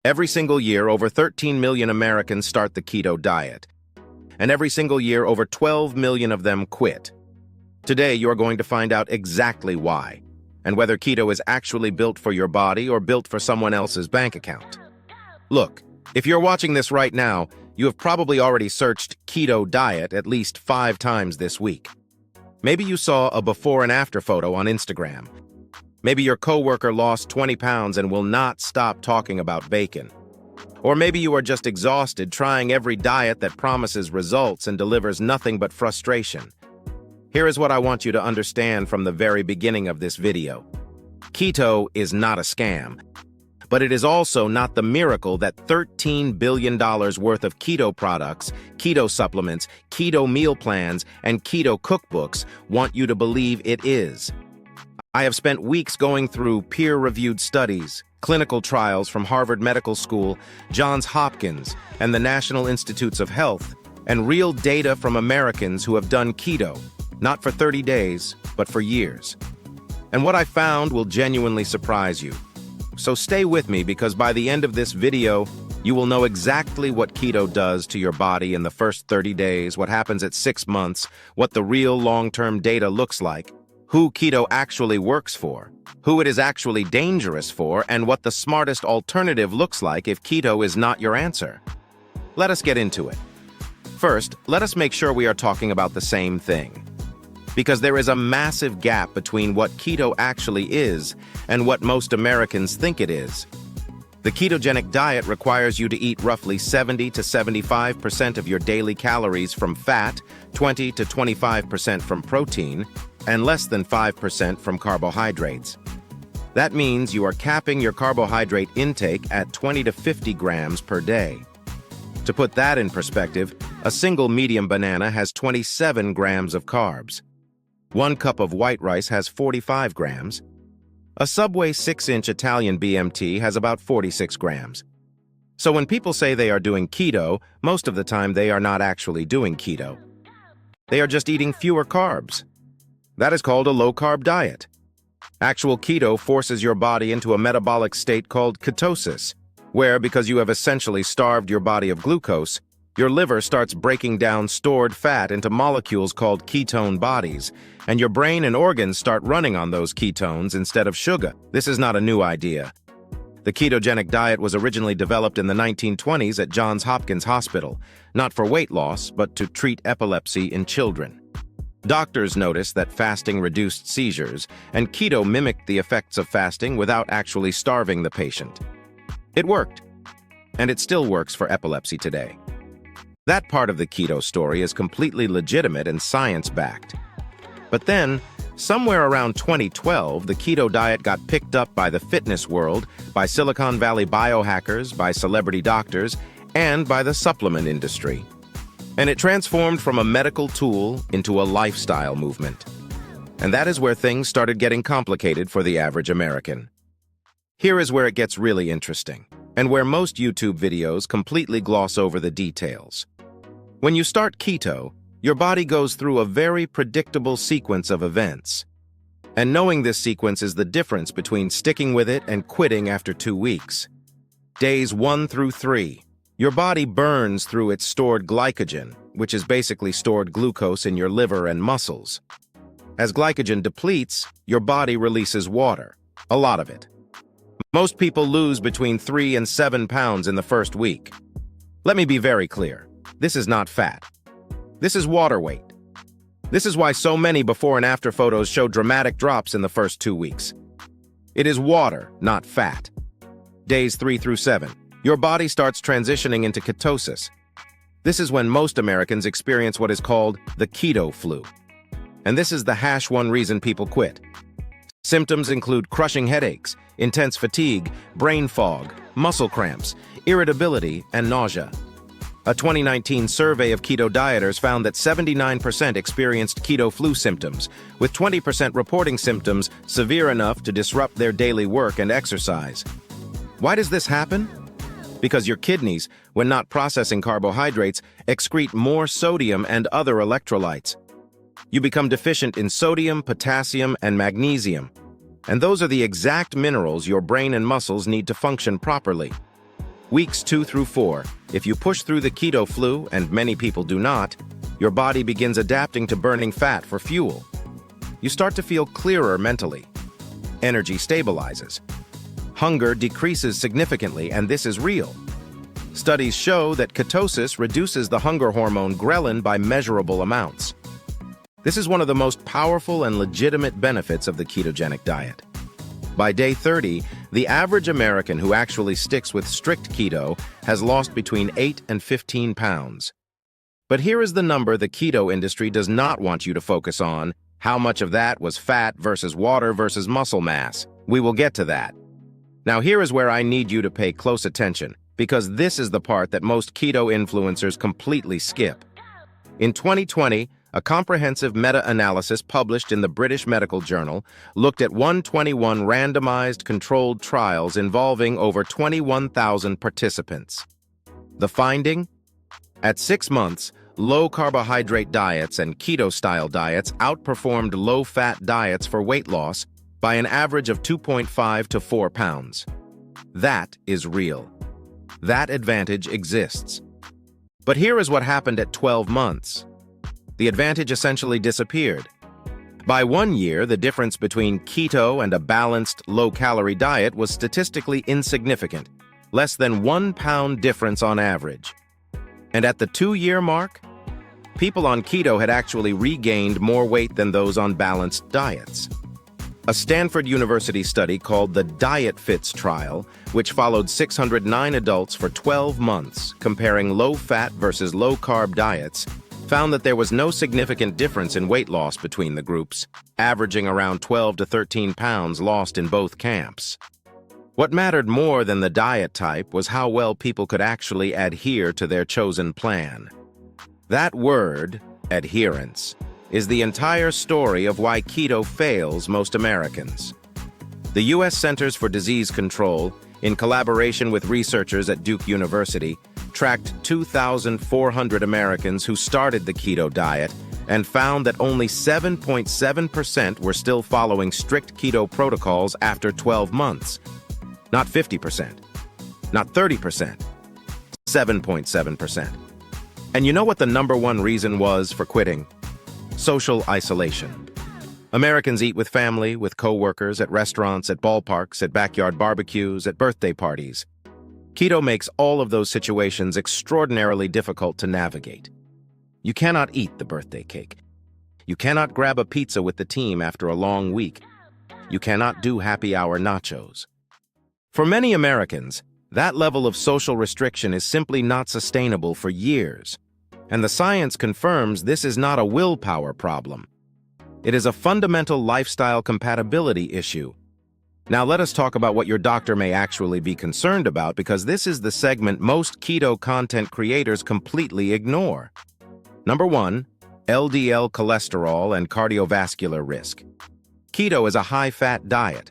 Every single year, over 13 million Americans start the keto diet, and every single year, over 12 million of them quit. Today, you are going to find out exactly why, and whether keto is actually built for your body or built for someone else's bank account. Look, if you're watching this right now, you have probably already searched keto diet at least 5 times this week. Maybe you saw a before and after photo on Instagram. Maybe your coworker lost 20 pounds and will not stop talking about bacon. Or maybe you are just exhausted trying every diet that promises results and delivers nothing but frustration. Here is what I want you to understand from the very beginning of this video. Keto is not a scam, but it is also not the miracle that $13 billion worth of keto products, keto supplements, keto meal plans, and keto cookbooks want you to believe it is. I have spent weeks going through peer-reviewed studies, clinical trials from Harvard Medical School, Johns Hopkins, and the National Institutes of Health, and real data from Americans who have done keto, not for 30 days, but for years. And what I found will genuinely surprise you. So stay with me, because by the end of this video, you will know exactly what keto does to your body in the first 30 days, what happens at 6 months, what the real long-term data looks like, who keto actually works for, who it is actually dangerous for, and what the smartest alternative looks like if keto is not your answer. Let us get into it. First, let us make sure we are talking about the same thing, because there is a massive gap between what keto actually is and what most Americans think it is. The ketogenic diet requires you to eat roughly 70 to 75% of your daily calories from fat, 20 to 25% from protein, and less than 5% from carbohydrates. That means you are capping your carbohydrate intake at 20 to 50 grams per day. To put that in perspective, a single medium banana has 27 grams of carbs. 1 cup of white rice has 45 grams. A Subway 6-inch Italian BMT has about 46 grams. So when people say they are doing keto, most of the time they are not actually doing keto. They are just eating fewer carbs. That is called a low-carb diet. Actual keto forces your body into a metabolic state called ketosis, where, because you have essentially starved your body of glucose, your liver starts breaking down stored fat into molecules called ketone bodies, and your brain and organs start running on those ketones instead of sugar. This is not a new idea. The ketogenic diet was originally developed in the 1920s at Johns Hopkins Hospital, not for weight loss, but to treat epilepsy in children. Doctors noticed that fasting reduced seizures, and keto mimicked the effects of fasting without actually starving the patient. It worked, and it still works for epilepsy today. That part of the keto story is completely legitimate and science-backed. But then, somewhere around 2012, the keto diet got picked up by the fitness world, by Silicon Valley biohackers, by celebrity doctors, and by the supplement industry. And it transformed from a medical tool into a lifestyle movement. And that is where things started getting complicated for the average American. Here is where it gets really interesting, and where most YouTube videos completely gloss over the details. When you start keto, your body goes through a very predictable sequence of events. And knowing this sequence is the difference between sticking with it and quitting after 2 weeks. Days 1 through 3. Your body burns through its stored glycogen, which is basically stored glucose in your liver and muscles. As glycogen depletes, your body releases water, a lot of it. Most people lose between 3 and 7 pounds in the first week. Let me be very clear. This is not fat. This is water weight. This is why so many before and after photos show dramatic drops in the first 2 weeks. It is water, not fat. Days 3 through 7. Your body starts transitioning into ketosis. This is when most Americans experience what is called the keto flu. And this is the #1 reason people quit. Symptoms include crushing headaches, intense fatigue, brain fog, muscle cramps, irritability, and nausea. A 2019 survey of keto dieters found that 79% experienced keto flu symptoms, with 20% reporting symptoms severe enough to disrupt their daily work and exercise. Why does this happen? Because your kidneys, when not processing carbohydrates, excrete more sodium and other electrolytes. You become deficient in sodium, potassium, and magnesium. And those are the exact minerals your brain and muscles need to function properly. Weeks 2 through 4, if you push through the keto flu, and many people do not, your body begins adapting to burning fat for fuel. You start to feel clearer mentally. Energy stabilizes. Hunger decreases significantly, and this is real. Studies show that ketosis reduces the hunger hormone ghrelin by measurable amounts. This is one of the most powerful and legitimate benefits of the ketogenic diet. By day 30, the average American who actually sticks with strict keto has lost between 8 and 15 pounds. But here is the number the keto industry does not want you to focus on: how much of that was fat versus water versus muscle mass. We will get to that. Now here is where I need you to pay close attention, because this is the part that most keto influencers completely skip. In 2020, a comprehensive meta-analysis published in the British Medical Journal looked at 121 randomized controlled trials involving over 21,000 participants. The finding? At 6 months, low-carbohydrate diets and keto-style diets outperformed low-fat diets for weight loss by an average of 2.5 to 4 pounds. That is real. That advantage exists. But here is what happened at 12 months. The advantage essentially disappeared. By 1 year, the difference between keto and a balanced, low-calorie diet was statistically insignificant, less than 1 pound difference on average. And at the 2-year mark, people on keto had actually regained more weight than those on balanced diets. A Stanford University study called the Diet Fits trial, which followed 609 adults for 12 months, comparing low-fat versus low-carb diets, found that there was no significant difference in weight loss between the groups, averaging around 12 to 13 pounds lost in both camps. What mattered more than the diet type was how well people could actually adhere to their chosen plan. That word, adherence, is the entire story of why keto fails most Americans. The U.S. Centers for Disease Control, in collaboration with researchers at Duke University, tracked 2,400 Americans who started the keto diet and found that only 7.7% were still following strict keto protocols after 12 months. Not 50%, not 30%, 7.7%. And you know what the #1 reason was for quitting? Social isolation. Americans eat with family, with coworkers, at restaurants, at ballparks, at backyard barbecues, at birthday parties. Keto makes all of those situations extraordinarily difficult to navigate. You cannot eat the birthday cake. You cannot grab a pizza with the team after a long week. You cannot do happy hour nachos. For many Americans, that level of social restriction is simply not sustainable for years. And the science confirms this is not a willpower problem. It is a fundamental lifestyle compatibility issue. Now let us talk about what your doctor may actually be concerned about, because this is the segment most keto content creators completely ignore. #1, LDL cholesterol and cardiovascular risk. Keto is a high-fat diet.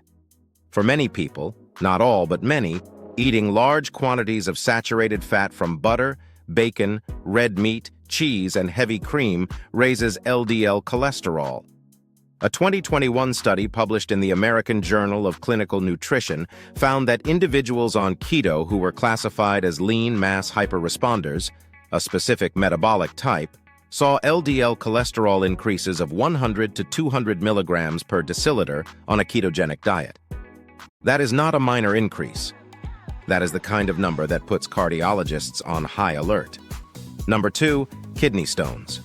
For many people, not all but many, eating large quantities of saturated fat from butter, bacon, red meat, cheese, and heavy cream raises LDL cholesterol. A 2021 study published in the American Journal of Clinical Nutrition found that individuals on keto who were classified as lean mass hyperresponders, a specific metabolic type, saw LDL cholesterol increases of 100 to 200 milligrams per deciliter on a ketogenic diet. That is not a minor increase. That is the kind of number that puts cardiologists on high alert. #2, kidney stones.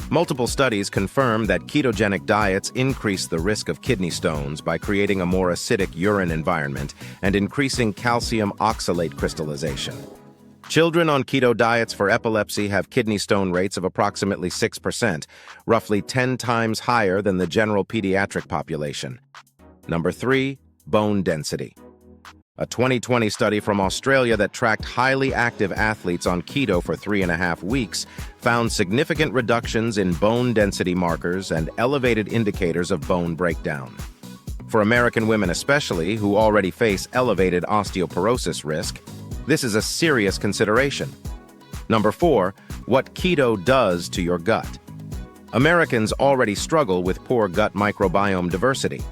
Multiple studies confirm that ketogenic diets increase the risk of kidney stones by creating a more acidic urine environment and increasing calcium oxalate crystallization. Children on keto diets for epilepsy have kidney stone rates of approximately 6%, roughly 10 times higher than the general pediatric population. #3, bone density. A 2020 study from Australia that tracked highly active athletes on keto for 3.5 weeks found significant reductions in bone density markers and elevated indicators of bone breakdown. For American women especially, who already face elevated osteoporosis risk, this is a serious consideration. #4, what keto does to your gut. Americans already struggle with poor gut microbiome diversity.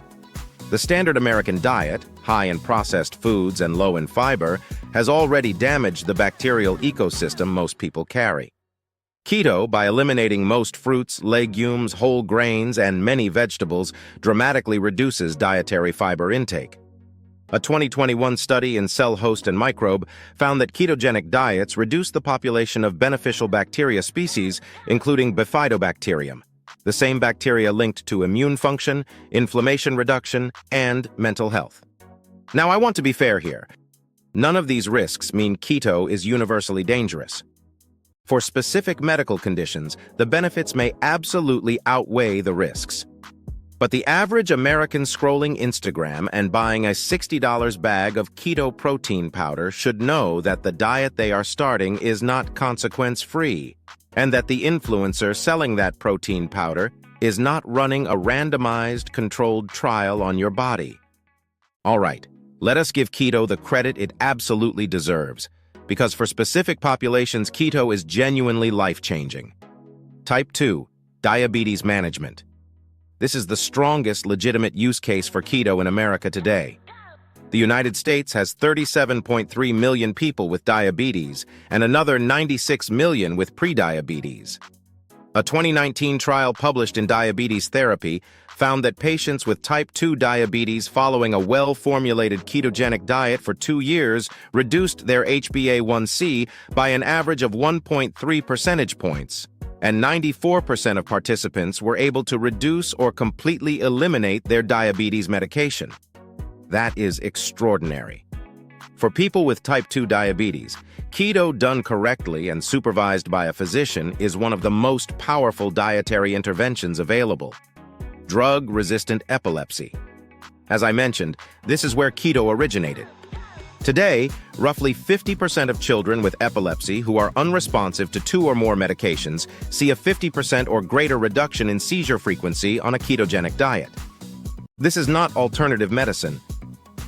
The standard American diet, high in processed foods and low in fiber, has already damaged the bacterial ecosystem most people carry. Keto, by eliminating most fruits, legumes, whole grains, and many vegetables, dramatically reduces dietary fiber intake. A 2021 study in Cell Host and Microbe found that ketogenic diets reduce the population of beneficial bacteria species, including Bifidobacterium, the same bacteria linked to immune function, inflammation reduction, and mental health. Now, I want to be fair here. None of these risks mean keto is universally dangerous. For specific medical conditions, the benefits may absolutely outweigh the risks. But the average American scrolling Instagram and buying a $60 bag of keto protein powder should know that the diet they are starting is not consequence-free, and that the influencer selling that protein powder is not running a randomized, controlled trial on your body. All right, let us give keto the credit it absolutely deserves, because for specific populations, keto is genuinely life-changing. Type 2, diabetes management. This is the strongest legitimate use case for keto in America today. The United States has 37.3 million people with diabetes and another 96 million with prediabetes. A 2019 trial published in Diabetes Therapy found that patients with type 2 diabetes following a well-formulated ketogenic diet for 2 years reduced their HbA1c by an average of 1.3 percentage points, and 94% of participants were able to reduce or completely eliminate their diabetes medication. That is extraordinary. For people with type 2 diabetes, keto done correctly and supervised by a physician is one of the most powerful dietary interventions available. Drug-resistant epilepsy. As I mentioned, this is where keto originated. Today, roughly 50% of children with epilepsy who are unresponsive to 2 or more medications see a 50% or greater reduction in seizure frequency on a ketogenic diet. This is not alternative medicine.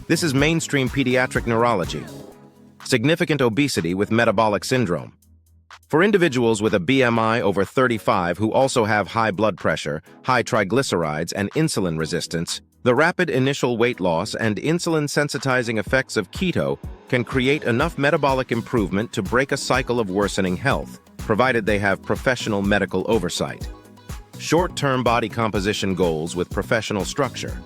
This is mainstream pediatric neurology. Significant obesity with metabolic syndrome. For individuals with a BMI over 35 who also have high blood pressure, high triglycerides, and insulin resistance, the rapid initial weight loss and insulin-sensitizing effects of keto can create enough metabolic improvement to break a cycle of worsening health, provided they have professional medical oversight. Short-term body composition goals with professional structure.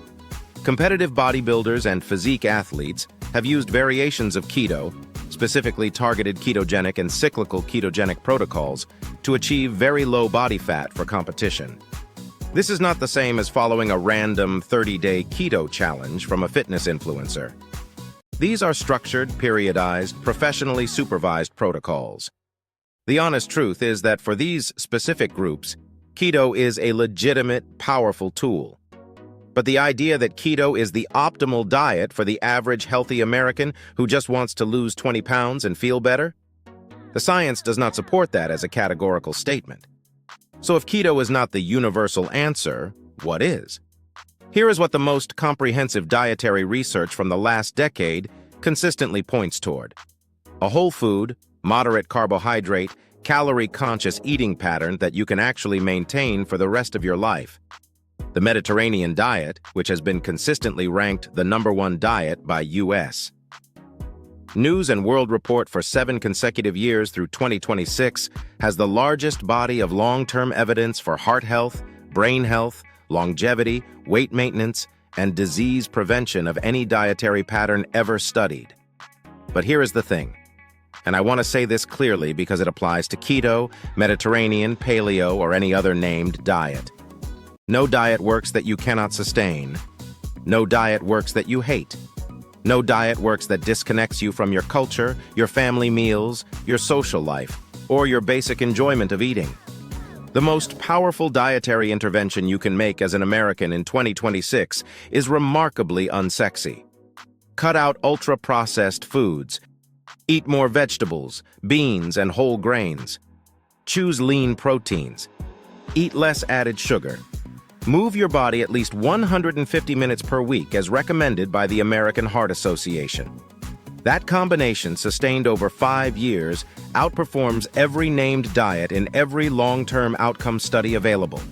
Competitive bodybuilders and physique athletes have used variations of keto, specifically targeted ketogenic and cyclical ketogenic protocols, to achieve very low body fat for competition. This is not the same as following a random 30-day keto challenge from a fitness influencer. These are structured, periodized, professionally supervised protocols. The honest truth is that for these specific groups, keto is a legitimate, powerful tool. But the idea that keto is the optimal diet for the average healthy American who just wants to lose 20 pounds and feel better? The science does not support that as a categorical statement. So if keto is not the universal answer, what is? Here is what the most comprehensive dietary research from the last decade consistently points toward. A whole food, moderate carbohydrate, calorie-conscious eating pattern that you can actually maintain for the rest of your life. The Mediterranean diet, which has been consistently ranked the #1 diet by U.S. News and World Report for 7 consecutive years through 2026 has the largest body of long-term evidence for heart health, brain health, longevity, weight maintenance, and disease prevention of any dietary pattern ever studied. But here is the thing, and I want to say this clearly because it applies to keto, Mediterranean, paleo, or any other named diet. No diet works that you cannot sustain. No diet works that you hate. No diet works that disconnects you from your culture, your family meals, your social life, or your basic enjoyment of eating. The most powerful dietary intervention you can make as an American in 2026 is remarkably unsexy. Cut out ultra-processed foods. Eat more vegetables, beans, and whole grains. Choose lean proteins. Eat less added sugar. Move your body at least 150 minutes per week as recommended by the American Heart Association. That combination, sustained over 5 years, outperforms every named diet in every long-term outcome study available.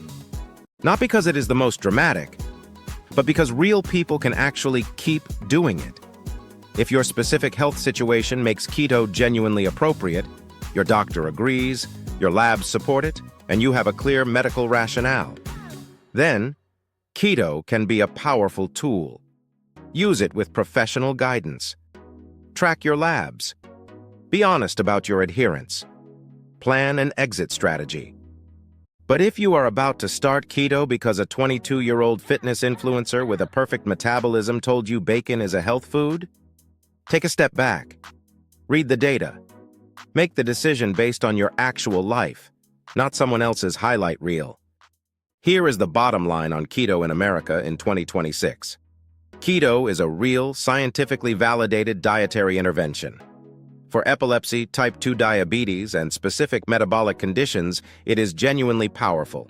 Not because it is the most dramatic, but because real people can actually keep doing it. If your specific health situation makes keto genuinely appropriate, your doctor agrees, your labs support it, and you have a clear medical rationale, then keto can be a powerful tool. Use it with professional guidance. Track your labs. Be honest about your adherence. Plan an exit strategy. But if you are about to start keto because a 22-year-old fitness influencer with a perfect metabolism told you bacon is a health food, take a step back. Read the data. Make the decision based on your actual life, not someone else's highlight reel. Here is the bottom line on keto in America in 2026. Keto is a real, scientifically validated dietary intervention. For epilepsy, type 2 diabetes, and specific metabolic conditions, it is genuinely powerful.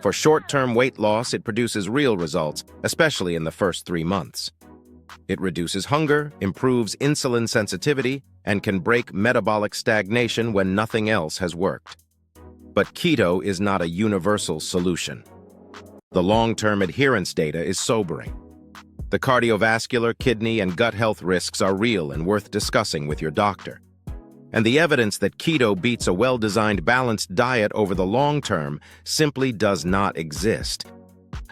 For short-term weight loss, it produces real results, especially in the first 3 months. It reduces hunger, improves insulin sensitivity, and can break metabolic stagnation when nothing else has worked. But keto is not a universal solution. The long-term adherence data is sobering. The cardiovascular, kidney, and gut health risks are real and worth discussing with your doctor. And the evidence that keto beats a well-designed, balanced diet over the long term simply does not exist.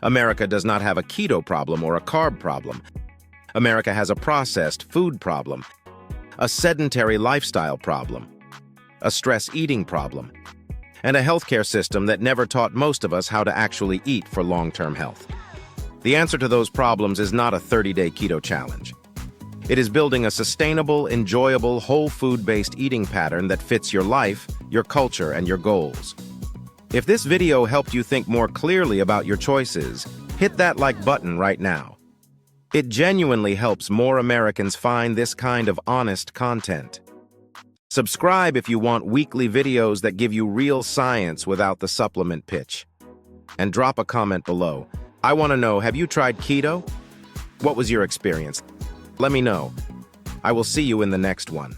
America does not have a keto problem or a carb problem. America has a processed food problem, a sedentary lifestyle problem, a stress eating problem, and a healthcare system that never taught most of us how to actually eat for long-term health. The answer to those problems is not a 30-day keto challenge. It is building a sustainable, enjoyable, whole food-based eating pattern that fits your life, your culture, and your goals. If this video helped you think more clearly about your choices, hit that like button right now. It genuinely helps more Americans find this kind of honest content. Subscribe if you want weekly videos that give you real science without the supplement pitch. And drop a comment below. I want to know, have you tried keto? What was your experience? Let me know. I will see you in the next one.